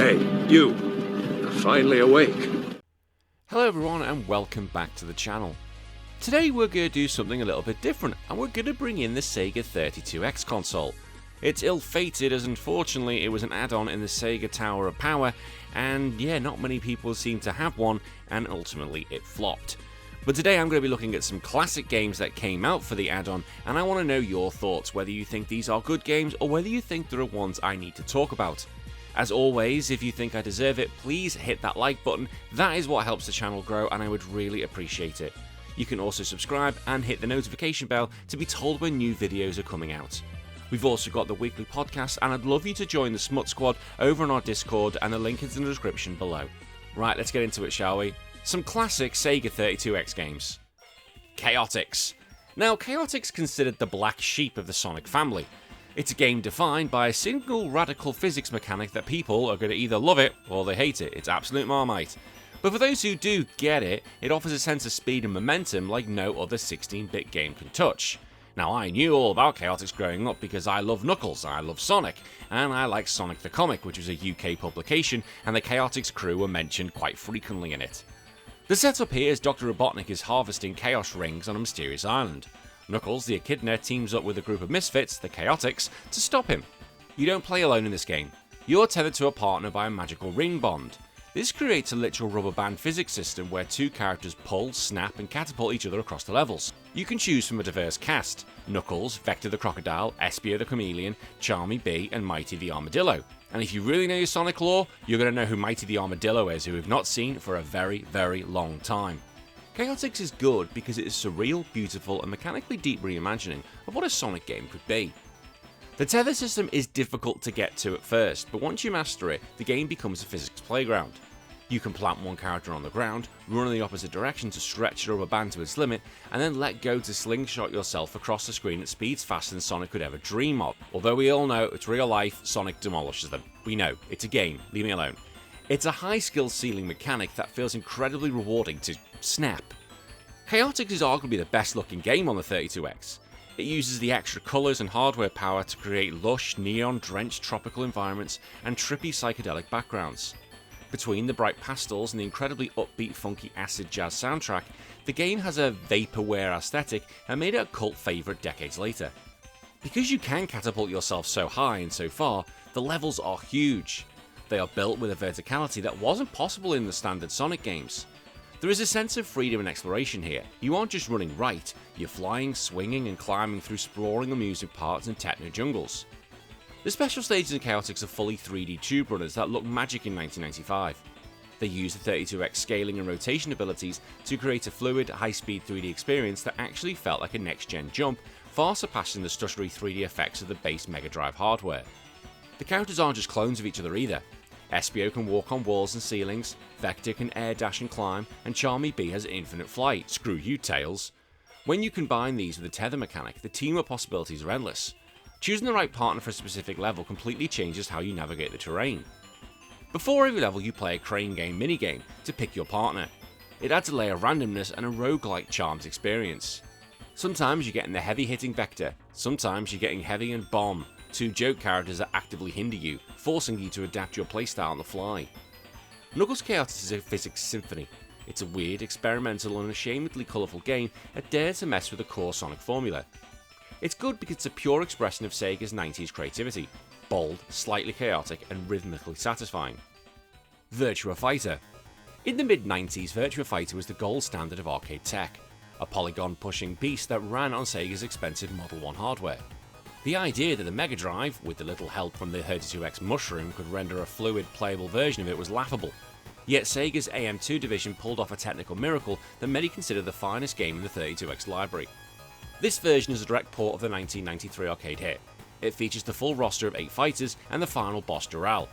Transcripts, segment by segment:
Hey, you. You're finally awake. Hello everyone and welcome back to the channel. Today we're going to do something a little bit different and we're going to bring in the Sega 32X console. It's ill-fated as unfortunately it was an add-on in the Sega Tower of Power and yeah, not many people seem to have one and ultimately it flopped. But today I'm going to be looking at some classic games that came out for the add-on and I want to know your thoughts, whether you think these are good games or whether you think there are ones I need to talk about. As always, if you think I deserve it, please hit that like button. That is what helps the channel grow and I would really appreciate it. You can also subscribe and hit the notification bell to be told when new videos are coming out. We've also got the weekly podcast and I'd love you to join the Smut Squad over on our Discord and the link is in the description below. Right, let's get into it, shall we? Some classic Sega 32X games. Chaotix. Now, Chaotix is considered the black sheep of the Sonic family. It's a game defined by a single radical physics mechanic that people are going to either love it or they hate it. It's absolute Marmite. But for those who do get it, it offers a sense of speed and momentum like no other 16-bit game can touch. Now, I knew all about Chaotix growing up because I love Knuckles, I love Sonic, and I like Sonic the Comic, which was a UK publication, and the Chaotix crew were mentioned quite frequently in it. The setup here is Dr. Robotnik is harvesting Chaos Rings on a mysterious island. Knuckles, the Echidna, teams up with a group of misfits, the Chaotix, to stop him. You don't play alone in this game. You're tethered to a partner by a magical ring bond. This creates a literal rubber band physics system where two characters pull, snap, and catapult each other across the levels. You can choose from a diverse cast: Knuckles, Vector the Crocodile, Espio the Chameleon, Charmy Bee, and Mighty the Armadillo. And if you really know your Sonic lore, you're going to know who Mighty the Armadillo is, who we've not seen for a very, very long time. Chaotix is good because it is surreal, beautiful, and mechanically deep reimagining of what a Sonic game could be. The tether system is difficult to get to at first, but once you master it, the game becomes a physics playground. You can plant one character on the ground, run in the opposite direction to stretch the rubber band to its limit, and then let go to slingshot yourself across the screen at speeds faster than Sonic could ever dream of. Although we all know it's real life, Sonic demolishes them. We know, it's a game, leave me alone. It's a high skill ceiling mechanic that feels incredibly rewarding to snap. Chaotix is arguably the best looking game on the 32X. It uses the extra colours and hardware power to create lush, neon-drenched tropical environments and trippy psychedelic backgrounds. Between the bright pastels and the incredibly upbeat funky acid jazz soundtrack, the game has a vaporware aesthetic and made it a cult favourite decades later. Because you can catapult yourself so high and so far, the levels are huge. They are built with a verticality that wasn't possible in the standard Sonic games. There is a sense of freedom and exploration here. You aren't just running right, you're flying, swinging and climbing through sprawling amusement parks and techno jungles. The special stages in Chaotix are fully 3D tube runners that look magic in 1995. They use the 32X scaling and rotation abilities to create a fluid, high-speed 3D experience that actually felt like a next-gen jump, far surpassing the stuttery 3D effects of the base Mega Drive hardware. The characters aren't just clones of each other either. Espio can walk on walls and ceilings, Vector can air dash and climb, and Charmy Bee has infinite flight. Screw you, Tails. When you combine these with the tether mechanic, the team-up possibilities are endless. Choosing the right partner for a specific level completely changes how you navigate the terrain. Before every level you play a crane game minigame to pick your partner. It adds a layer of randomness and a roguelike charms experience. Sometimes you're getting the heavy-hitting Vector, sometimes you're getting Heavy and Bomb, two joke characters that actively hinder you, forcing you to adapt your playstyle on the fly. Knuckles Chaotix is a physics symphony. It's a weird, experimental and unashamedly colourful game that dares to mess with the core Sonic formula. It's good because it's a pure expression of Sega's 90s creativity, bold, slightly chaotic and rhythmically satisfying. Virtua Fighter. In the mid-90s, Virtua Fighter was the gold standard of arcade tech, a polygon-pushing beast that ran on Sega's expensive Model 1 hardware. The idea that the Mega Drive, with a little help from the 32X mushroom, could render a fluid, playable version of it was laughable. Yet Sega's AM2 division pulled off a technical miracle that many consider the finest game in the 32X library. This version is a direct port of the 1993 arcade hit. It features the full roster of 8 fighters and the final boss Doral.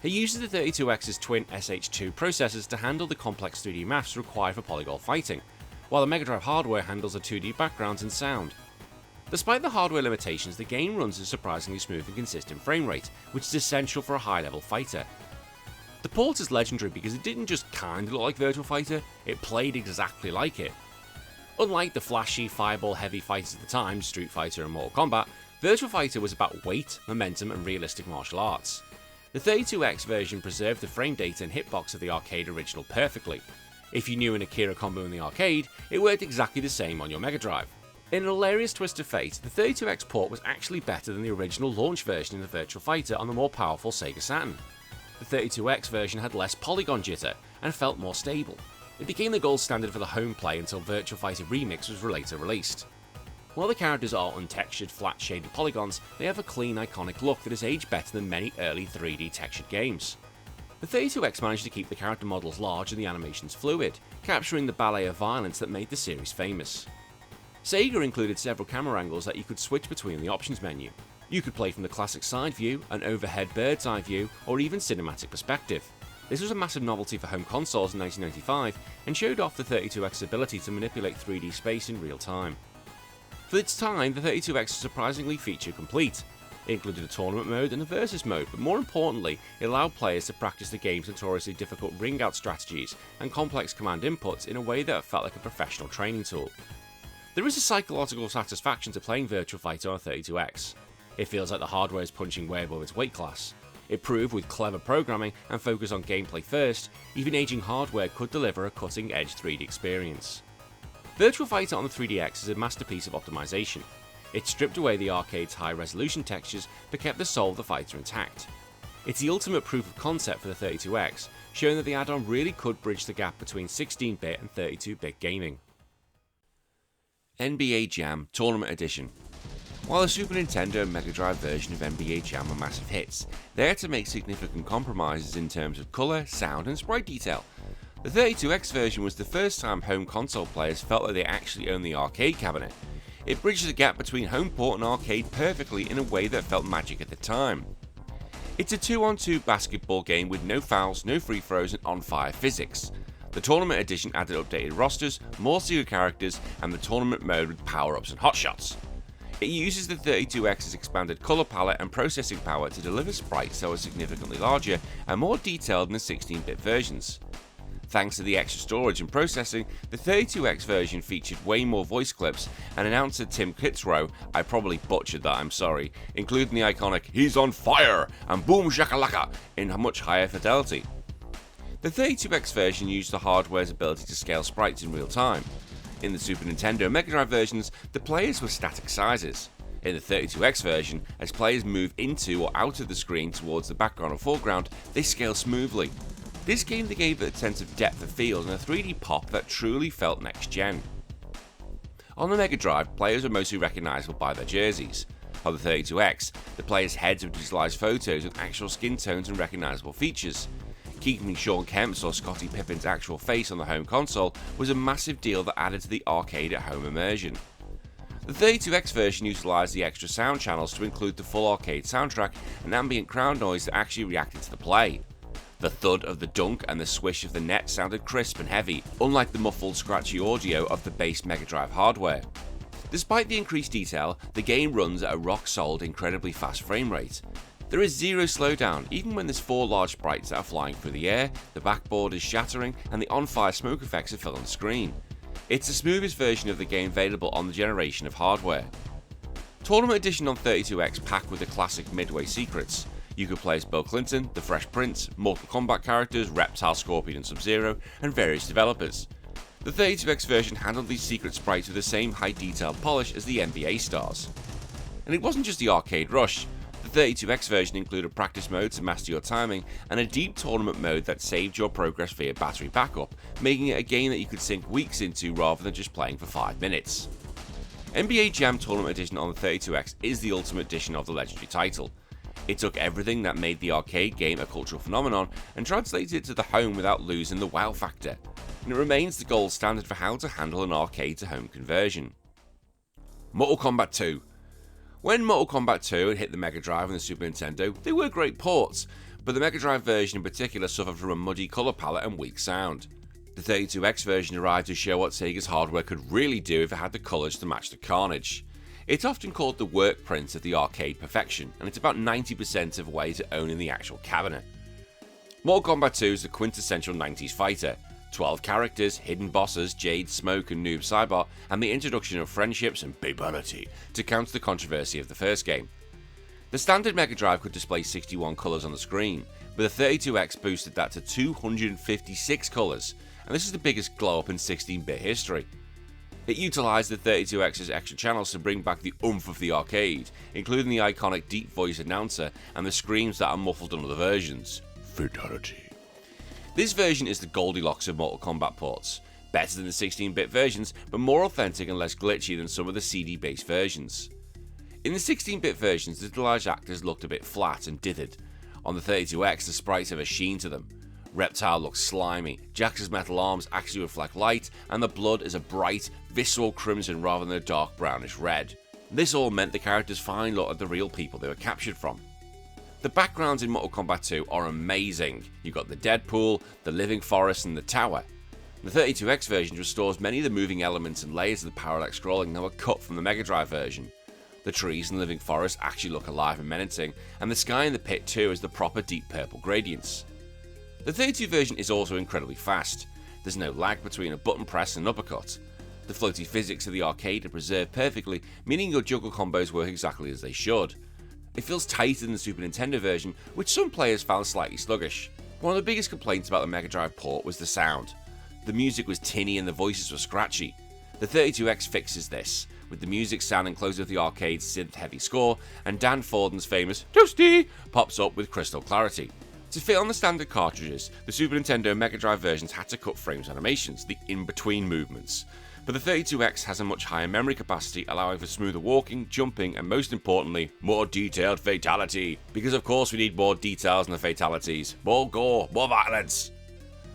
It uses the 32X's twin SH2 processors to handle the complex 3D maths required for polygon fighting, while the Mega Drive hardware handles the 2D backgrounds and sound. Despite the hardware limitations, the game runs at a surprisingly smooth and consistent frame rate, which is essential for a high-level fighter. The port is legendary because it didn't just kinda look like Virtua Fighter, it played exactly like it. Unlike the flashy, fireball-heavy fighters at the time, Street Fighter and Mortal Kombat, Virtua Fighter was about weight, momentum and realistic martial arts. The 32X version preserved the frame data and hitbox of the arcade original perfectly. If you knew an Akira combo in the arcade, it worked exactly the same on your Mega Drive. In an hilarious twist of fate, the 32X port was actually better than the original launch version in the Virtua Fighter on the more powerful Sega Saturn. The 32X version had less polygon jitter and felt more stable. It became the gold standard for the home play until Virtua Fighter Remix was later released. While the characters are untextured, flat shaded polygons, they have a clean, iconic look that has aged better than many early 3D textured games. The 32X managed to keep the character models large and the animations fluid, capturing the ballet of violence that made the series famous. Sega included several camera angles that you could switch between in the options menu. You could play from the classic side view, an overhead bird's eye view, or even cinematic perspective. This was a massive novelty for home consoles in 1995 and showed off the 32X's ability to manipulate 3D space in real time. For its time, the 32X was surprisingly feature complete. It included a tournament mode and a versus mode, but more importantly, it allowed players to practice the game's notoriously difficult ring-out strategies and complex command inputs in a way that felt like a professional training tool. There is a psychological satisfaction to playing Virtua Fighter on 32X. It feels like the hardware is punching way above its weight class. It proved with clever programming and focus on gameplay first, even aging hardware could deliver a cutting-edge 3D experience. Virtua Fighter on the 3DX is a masterpiece of optimization. It stripped away the arcade's high-resolution textures but kept the soul of the fighter intact. It's the ultimate proof of concept for the 32X, showing that the add-on really could bridge the gap between 16-bit and 32-bit gaming. NBA Jam Tournament Edition. While the Super Nintendo and Mega Drive version of NBA Jam were massive hits, they had to make significant compromises in terms of colour, sound and sprite detail. The 32X version was the first time home console players felt like they actually owned the arcade cabinet. It bridged the gap between home port and arcade perfectly in a way that felt magic at the time. It's a 2-on-2 basketball game with no fouls, no free throws and on-fire physics. The Tournament Edition added updated rosters, more Sega characters and the tournament mode with power-ups and hotshots. It uses the 32X's expanded colour palette and processing power to deliver sprites that were significantly larger and more detailed than the 16-bit versions. Thanks to the extra storage and processing, the 32X version featured way more voice clips, and announcer Tim Kitzrow, I probably butchered that, I'm sorry, including the iconic "He's on fire" and "Boom shakalaka" in a much higher fidelity. The 32X version used the hardware's ability to scale sprites in real time. In the Super Nintendo and Mega Drive versions, the players were static sizes. In the 32X version, as players move into or out of the screen towards the background or foreground, they scale smoothly. This game gave it a sense of depth of field and a 3D pop that truly felt next-gen. On the Mega Drive, players were mostly recognisable by their jerseys. On the 32X, the players' heads were digitalised photos with actual skin tones and recognisable features. Keeping Sean Kemp's or Scottie Pippen's actual face on the home console was a massive deal that added to the arcade-at-home immersion. The 32X version utilised the extra sound channels to include the full arcade soundtrack and ambient crowd noise that actually reacted to the play. The thud of the dunk and the swish of the net sounded crisp and heavy, unlike the muffled, scratchy audio of the base Mega Drive hardware. Despite the increased detail, the game runs at a rock-solid, incredibly fast frame rate. There is zero slowdown, even when there's 4 large sprites that are flying through the air, the backboard is shattering, and the on-fire smoke effects are filling the screen. It's the smoothest version of the game available on the generation of hardware. Tournament Edition on 32X packed with the classic Midway secrets. You could play as Bill Clinton, the Fresh Prince, Mortal Kombat characters, Reptile, Scorpion and Sub-Zero, and various developers. The 32X version handled these secret sprites with the same high detail polish as the NBA stars. And it wasn't just the arcade rush. The 32X version included practice mode to master your timing and a deep tournament mode that saved your progress via battery backup, making it a game that you could sink weeks into rather than just playing for 5 minutes. NBA Jam Tournament Edition on the 32X is the ultimate edition of the legendary title. It took everything that made the arcade game a cultural phenomenon and translated it to the home without losing the wow factor, and it remains the gold standard for how to handle an arcade to home conversion. Mortal Kombat II. When Mortal Kombat 2 had hit the Mega Drive and the Super Nintendo, they were great ports, but the Mega Drive version in particular suffered from a muddy colour palette and weak sound. The 32X version arrived to show what Sega's hardware could really do if it had the colours to match the carnage. It's often called the work print of the arcade perfection, and it's about 90% of the way to owning the actual cabinet. Mortal Kombat 2 is the quintessential 90s fighter. 12 characters, hidden bosses, Jade, Smoke and Noob Saibot, and the introduction of friendships and babality to counter the controversy of the first game. The standard Mega Drive could display 61 colours on the screen, but the 32X boosted that to 256 colours, and this is the biggest glow up in 16-bit history. It utilised the 32X's extra channels to bring back the oomph of the arcade, including the iconic deep voice announcer and the screams that are muffled in other versions. Fatality. This version is the Goldilocks of Mortal Kombat ports, better than the 16-bit versions, but more authentic and less glitchy than some of the CD-based versions. In the 16-bit versions, the large actors looked a bit flat and dithered. On the 32X, the sprites have a sheen to them. Reptile looks slimy, Jax's metal arms actually reflect light, and the blood is a bright, visceral crimson rather than a dark brownish red. This all meant the characters finally looked like the real people they were captured from. The backgrounds in Mortal Kombat 2 are amazing. You've got the Deadpool, the living forest, and the tower. The 32X version restores many of the moving elements and layers of the parallax scrolling that were cut from the Mega Drive version. The trees and living forest actually look alive and menacing, and the sky in the pit too has the proper deep purple gradients. The 32 version is also incredibly fast. There's no lag between a button press and an uppercut. The floaty physics of the arcade are preserved perfectly, meaning your juggle combos work exactly as they should. It feels tighter than the Super Nintendo version, which some players found slightly sluggish. One of the biggest complaints about the Mega Drive port was the sound. The music was tinny and the voices were scratchy. The 32X fixes this, with the music sounding closer to the arcade's synth-heavy score, and Dan Forden's famous "Toasty" pops up with crystal clarity. To fit on the standard cartridges, the Super Nintendo and Mega Drive versions had to cut frames animations, the in-between movements. But the 32X has a much higher memory capacity, allowing for smoother walking, jumping, and most importantly, more detailed fatality. Because of course we need more details in the fatalities, more gore, more violence.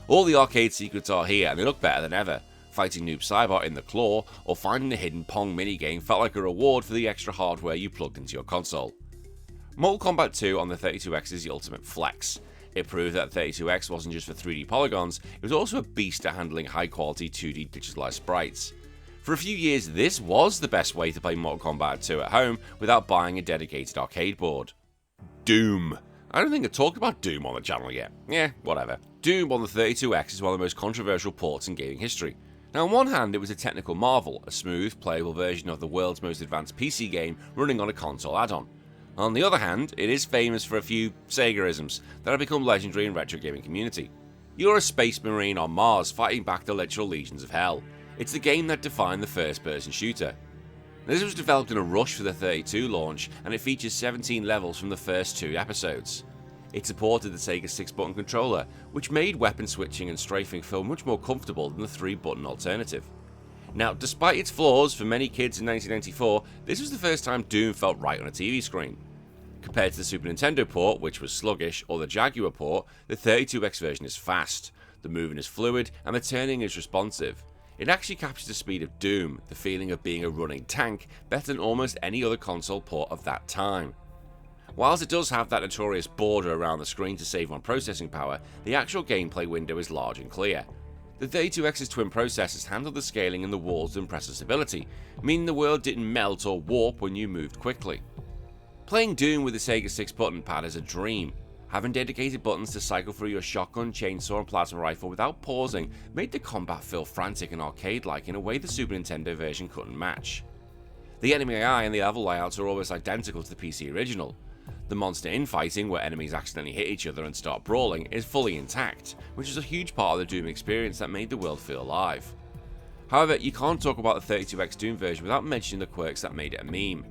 All the arcade secrets are here, and they look better than ever. Fighting Noob Saibot in the claw, or finding the hidden Pong minigame felt like a reward for the extra hardware you plugged into your console. Mortal Kombat 2 on the 32X is the ultimate flex. It proved that 32X wasn't just for 3D polygons, it was also a beast at handling high-quality 2D digitalized sprites. For a few years, this was the best way to play Mortal Kombat 2 at home without buying a dedicated arcade board. Doom. I don't think I talked about Doom on the channel yet. Yeah, whatever. Doom on the 32X is one of the most controversial ports in gaming history. Now, on one hand, it was a technical marvel, a smooth, playable version of the world's most advanced PC game running on a console add-on. On the other hand, it is famous for a few Sega-isms that have become legendary in retro gaming community. You're a space marine on Mars fighting back the literal legions of hell. It's the game that defined the first-person shooter. This was developed in a rush for the 32 launch, and it features 17 levels from the first 2 episodes. It supported the Sega 6-button controller, which made weapon switching and strafing feel much more comfortable than the 3-button alternative. Now, despite its flaws for many kids in 1994, this was the first time Doom felt right on a TV screen. Compared to the Super Nintendo port, which was sluggish, or the Jaguar port, the 32X version is fast, the movement is fluid, and the turning is responsive. It actually captures the speed of Doom, the feeling of being a running tank, better than almost any other console port of that time. Whilst it does have that notorious border around the screen to save on processing power, the actual gameplay window is large and clear. The 32X's twin processors handled the scaling in the walls to impressive stability, meaning the world didn't melt or warp when you moved quickly. Playing Doom with the Sega 6-button pad is a dream. Having dedicated buttons to cycle through your shotgun, chainsaw and plasma rifle without pausing made the combat feel frantic and arcade-like in a way the Super Nintendo version couldn't match. The enemy AI and the level layouts are almost identical to the PC original. The monster infighting, where enemies accidentally hit each other and start brawling, is fully intact, which is a huge part of the Doom experience that made the world feel alive. However, you can't talk about the 32X Doom version without mentioning the quirks that made it a meme.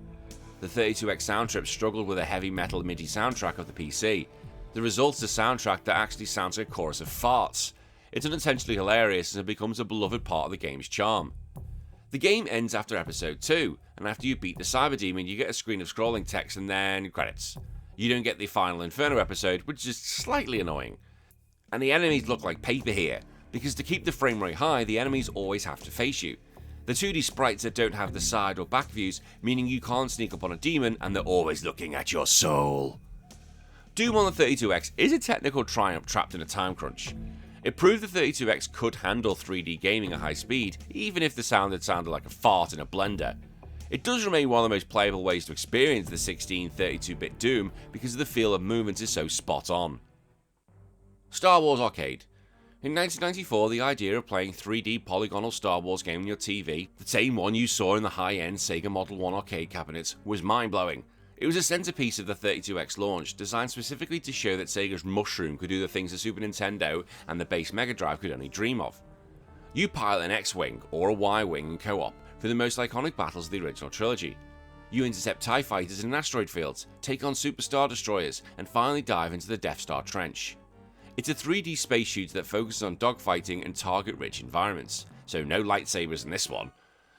The 32X sound trip struggled with a heavy metal MIDI soundtrack of the PC. The result is a soundtrack that actually sounds like a chorus of farts. It's unintentionally hilarious and it becomes a beloved part of the game's charm. The game ends after episode 2, and after you beat the Cyber Demon, you get a screen of scrolling text and then credits. You don't get the final Inferno episode, which is slightly annoying. And the enemies look like paper here, because to keep the frame rate high, the enemies always have to face you. The 2D sprites that don't have the side or back views, meaning you can't sneak up on a demon and they're always looking at your soul. Doom on the 32X is a technical triumph trapped in a time crunch. It proved the 32X could handle 3D gaming at high speed, even if the sound had sounded like a fart in a blender. It does remain one of the most playable ways to experience the 16 32-bit Doom because the feel of movement is so spot on. Star Wars Arcade. In 1994, the idea of playing 3D polygonal Star Wars game on your TV, the same one you saw in the high-end Sega Model 1 arcade cabinets, was mind-blowing. It was a centerpiece of the 32X launch, designed specifically to show that Sega's Mushroom could do the things the Super Nintendo and the base Mega Drive could only dream of. You pilot an X-Wing or a Y-Wing in co-op for the most iconic battles of the original trilogy. You intercept TIE fighters in asteroid fields, take on Super Star Destroyers, and finally dive into the Death Star Trench. It's a 3D space shooter that focuses on dogfighting and target-rich environments, so no lightsabers in this one.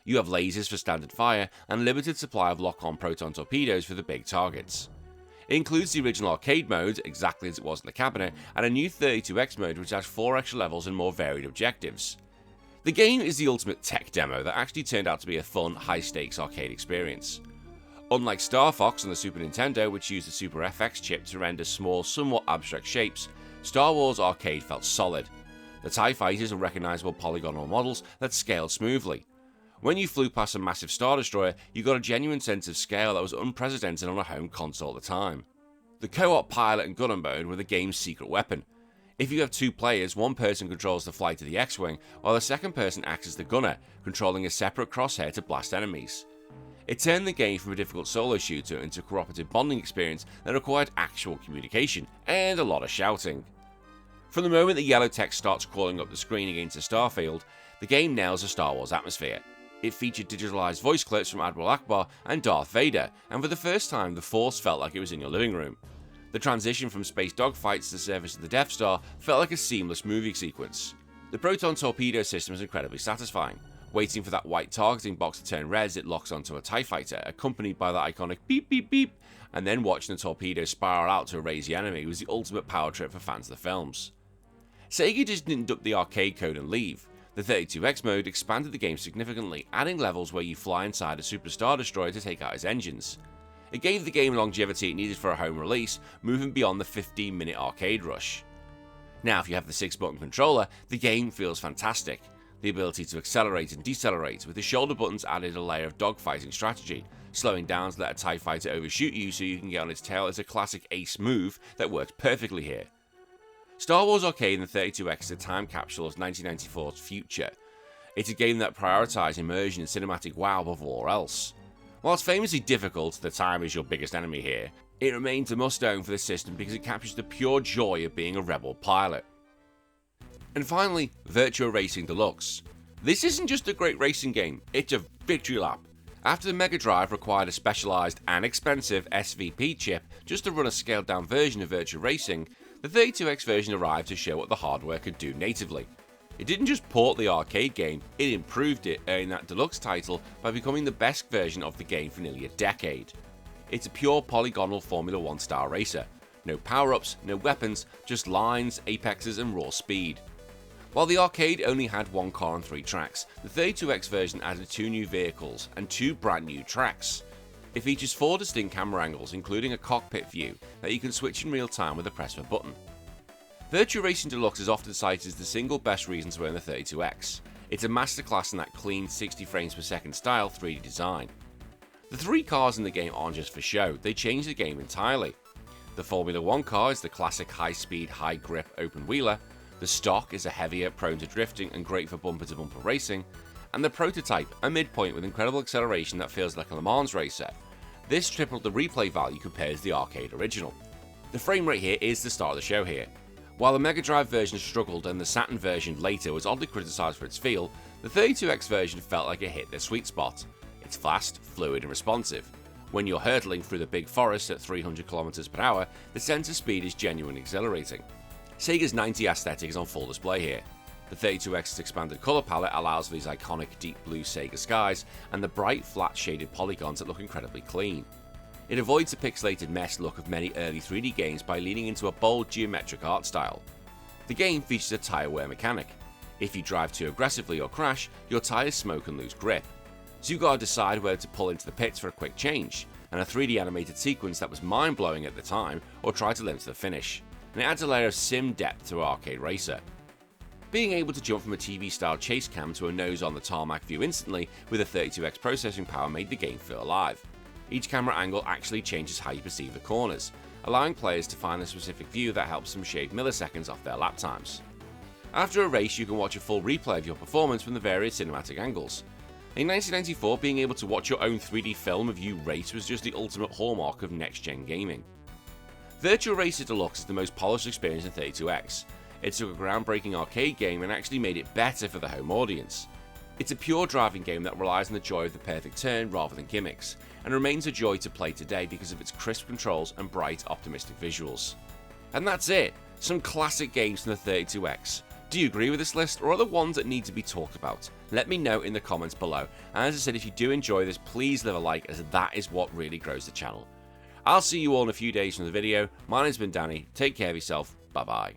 You have lasers for standard fire and a limited supply of lock-on proton torpedoes for the big targets. It includes the original arcade mode, exactly as it was in the cabinet, and a new 32X mode which has 4 extra levels and more varied objectives. The game is the ultimate tech demo that actually turned out to be a fun, high-stakes arcade experience. Unlike Star Fox on the Super Nintendo, which used the Super FX chip to render small, somewhat abstract shapes, Star Wars Arcade felt solid. The TIE fighters were recognisable polygonal models that scaled smoothly. When you flew past a massive Star Destroyer, you got a genuine sense of scale that was unprecedented on a home console at the time. The co-op pilot and gunner mode were the game's secret weapon. If you have 2 players, one person controls the flight of the X-Wing, while the second person acts as the gunner, controlling a separate crosshair to blast enemies. It turned the game from a difficult solo shooter into a cooperative bonding experience that required actual communication and a lot of shouting. From the moment the yellow text starts crawling up the screen against a starfield, the game nails a Star Wars atmosphere. It featured digitalized voice clips from Admiral Akbar and Darth Vader, and for the first time the Force felt like it was in your living room. The transition from space dogfights to the surface of the Death Star felt like a seamless movie sequence. The proton torpedo system is incredibly satisfying. Waiting for that white targeting box to turn red as it locks onto a TIE fighter, accompanied by that iconic beep beep beep, and then watching the torpedo spiral out to erase the enemy was the ultimate power trip for fans of the films. Sega just didn't duck the arcade code and leave. The 32X mode expanded the game significantly, adding levels where you fly inside a Super Star Destroyer to take out its engines. It gave the game longevity it needed for a home release, moving beyond the 15-minute arcade rush. Now, if you have the 6-button controller, the game feels fantastic. The ability to accelerate and decelerate, with the shoulder buttons added a layer of dogfighting strategy. Slowing down to let a TIE fighter overshoot you so you can get on its tail is a classic ace move that works perfectly here. Star Wars Arcade and the 32X is a time capsule of 1994's future. It's a game that prioritised immersion and cinematic wow above all else. Whilst famously difficult, the time is your biggest enemy here, it remains a must-own for the system because it captures the pure joy of being a rebel pilot. And finally, Virtua Racing Deluxe. This isn't just a great racing game, it's a victory lap. After the Mega Drive required a specialised and expensive SVP chip just to run a scaled down version of Virtua Racing, the 32X version arrived to show what the hardware could do natively. It didn't just port the arcade game, it improved it, earning that Deluxe title by becoming the best version of the game for nearly a decade. It's a pure polygonal Formula 1 style racer. No power-ups, no weapons, just lines, apexes and raw speed. While the arcade only had 1 car and 3 tracks, the 32X version added 2 new vehicles and 2 brand new tracks. It features 4 distinct camera angles, including a cockpit view that you can switch in real time with a press of a button. Virtua Racing Deluxe is often cited as the single best reason to own the 32X. It's a masterclass in that clean 60 frames per second style 3D design. The 3 cars in the game aren't just for show, they change the game entirely. The Formula 1 car is the classic high-speed, high-grip open-wheeler, the stock is a heavier, prone to drifting and great for bumper-to-bumper racing, and the prototype, a midpoint with incredible acceleration that feels like a Le Mans racer. This tripled the replay value compared to the arcade original. The frame rate here is the star of the show here. While the Mega Drive version struggled and the Saturn version later was oddly criticised for its feel, the 32X version felt like it hit their sweet spot. It's fast, fluid and responsive. When you're hurtling through the big forest at 300 km per hour, the sense of speed is genuinely exhilarating. Sega's 90s aesthetic is on full display here. The 32X's expanded colour palette allows for these iconic deep blue Sega skies and the bright flat shaded polygons that look incredibly clean. It avoids the pixelated mess look of many early 3D games by leaning into a bold geometric art style. The game features a tyre wear mechanic. If you drive too aggressively or crash, your tyres smoke and lose grip. So you've got to decide whether to pull into the pits for a quick change, and a 3D animated sequence that was mind blowing at the time, or try to limit to the finish. And it adds a layer of sim depth to Arcade Racer. Being able to jump from a TV style chase cam to a nose on the tarmac view instantly with a 32X processing power made the game feel alive. Each camera angle actually changes how you perceive the corners, allowing players to find a specific view that helps them shave milliseconds off their lap times. After a race, you can watch a full replay of your performance from the various cinematic angles. In 1994, being able to watch your own 3D film of you race was just the ultimate hallmark of next-gen gaming. Virtua Racer Deluxe is the most polished experience in 32X. It took a groundbreaking arcade game and actually made it better for the home audience. It's a pure driving game that relies on the joy of the perfect turn rather than gimmicks, and remains a joy to play today because of its crisp controls and bright, optimistic visuals. And that's it, some classic games from the 32X. Do you agree with this list, or are there ones that need to be talked about? Let me know in the comments below, and as I said, if you do enjoy this, please leave a like, as that is what really grows the channel. I'll see you all in a few days from the video. My name's been Danny, take care of yourself, bye bye.